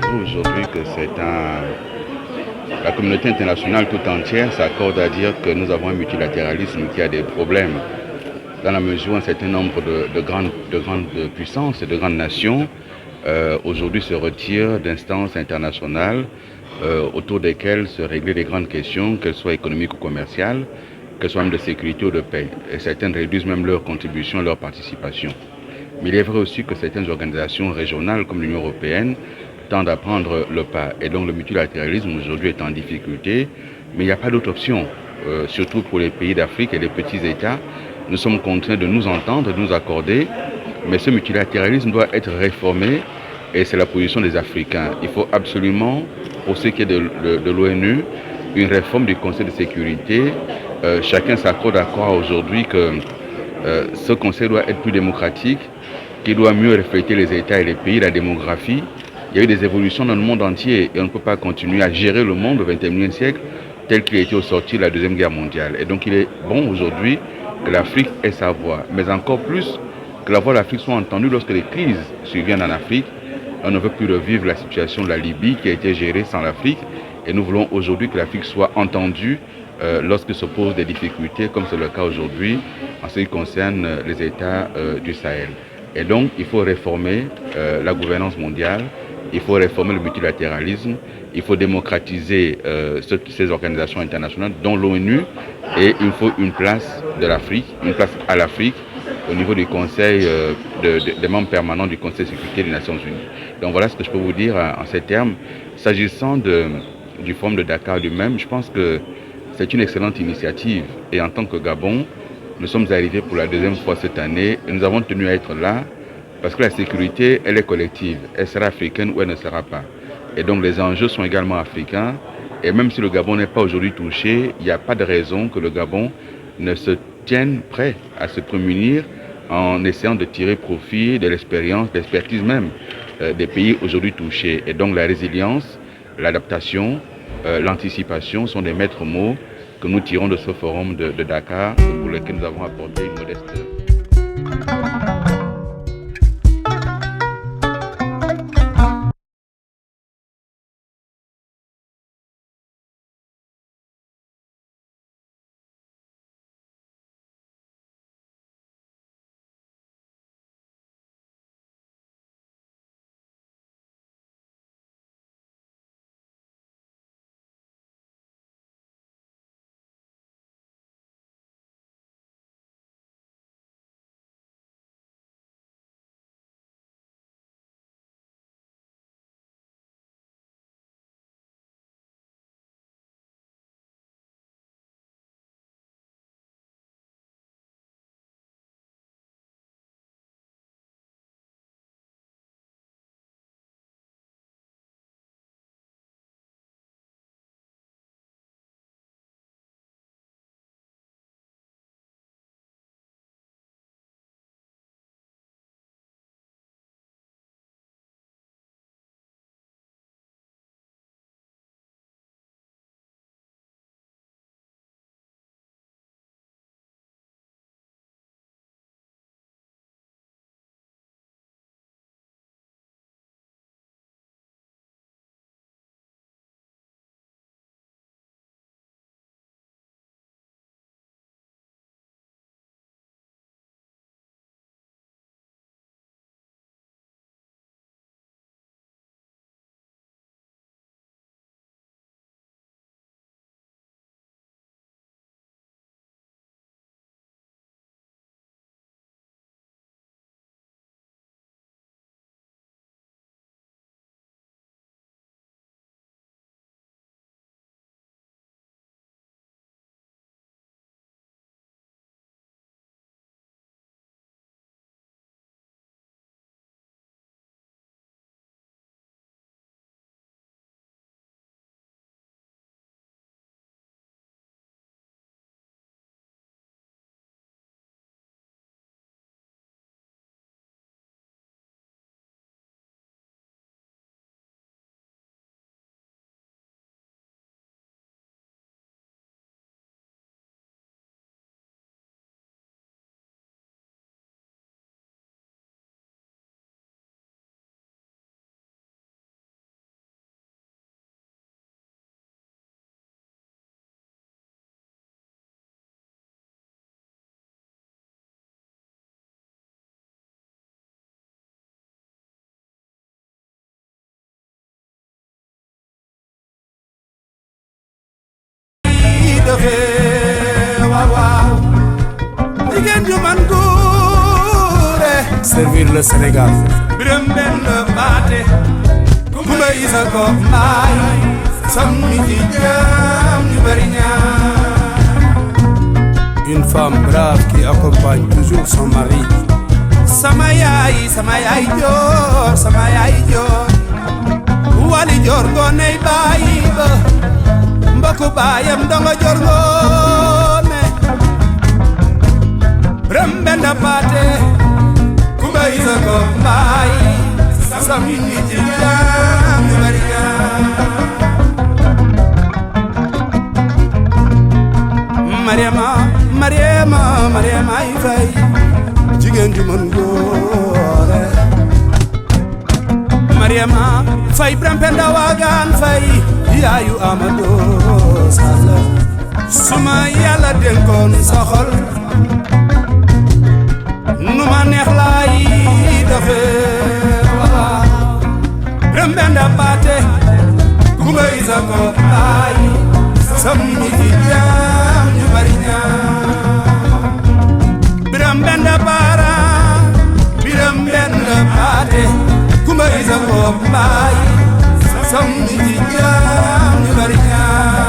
trouve aujourd'hui que la communauté internationale tout entière s'accorde à dire que nous avons un multilatéralisme qui a des problèmes. Dans la mesure où un certain nombre de grandes puissances et de grandes nations aujourd'hui se retirent d'instances internationales autour desquelles se régler les grandes questions, qu'elles soient économiques ou commerciales, qu'elles soient même de sécurité ou de paix. Et certaines réduisent même leur contribution, leur participation. Mais il est vrai aussi que certaines organisations régionales comme l'Union européenne tendent à prendre le pas. Et donc le multilatéralisme aujourd'hui est en difficulté, mais il n'y a pas d'autre option. Surtout pour les pays d'Afrique et les petits États, nous sommes contraints de nous entendre, de nous accorder, mais ce multilatéralisme doit être réformé et c'est la position des Africains. Il faut absolument, pour ce qui est de l'ONU, une réforme du Conseil de sécurité. Chacun s'accorde à croire aujourd'hui que ce Conseil doit être plus démocratique, qu'il doit mieux refléter les États et les pays, la démographie. Il y a eu des évolutions dans le monde entier et on ne peut pas continuer à gérer le monde au XXIe siècle tel qu'il a été au sortir de la Deuxième Guerre mondiale. Et donc il est bon aujourd'hui que l'Afrique ait sa voix, mais encore plus que la voix de l'Afrique soit entendue lorsque les crises surviennent en Afrique. On ne veut plus revivre la situation de la Libye qui a été gérée sans l'Afrique et nous voulons aujourd'hui que l'Afrique soit entendue lorsque se posent des difficultés, comme c'est le cas aujourd'hui en ce qui concerne les États du Sahel. Et donc, il faut réformer la gouvernance mondiale, il faut réformer le multilatéralisme, il faut démocratiser ces organisations internationales, dont l'ONU, et il faut une place de l'Afrique, une place à l'Afrique au niveau du Conseil, des membres permanents du Conseil de sécurité des Nations Unies. Donc voilà ce que je peux vous dire en ces termes. S'agissant du Forum de Dakar lui-même, je pense que c'est une excellente initiative. Et en tant que Gabon, nous sommes arrivés pour la deuxième fois cette année et nous avons tenu à être là parce que la sécurité, elle est collective. Elle sera africaine ou elle ne sera pas. Et donc les enjeux sont également africains. Et même si le Gabon n'est pas aujourd'hui touché, il n'y a pas de raison que le Gabon ne se tienne prêt à se prémunir en essayant de tirer profit de l'expérience, de l'expertise même des pays aujourd'hui touchés. Et donc la résilience, l'adaptation, l'anticipation sont des maîtres mots que nous tirons de ce forum de Dakar et pour lequel nous avons apporté une modeste servir le Sénégal. Biram Benda Paté Kumba Isa ko mbaay sammi ci jaam ñu bari ñaan. Une femme brave qui accompagne toujours son mari. Sama yaay joor sama yaay joor wali joor ngooney bàyyi ba mbokku baayam donga joor ngoone. Biram Benda Paté Kumba Isa ko mbaay sammi ci jaam ñu bari ñaan. Mariama ay fay jigéen ju mën góore. Mariama fay Biram Benda Wagan fay yaayu Amadou Sall. Suma yàlla dénkoon sa xol nu ma neex laay doxee. Biram Benda Paté Kumba Isa ko mbaay sammi ci jaam ñu bari ñaan. Biram Benda Bara Biram Benda Paté Kumba Isa ko mbaay sammi ci jaam ñu bari ñaan.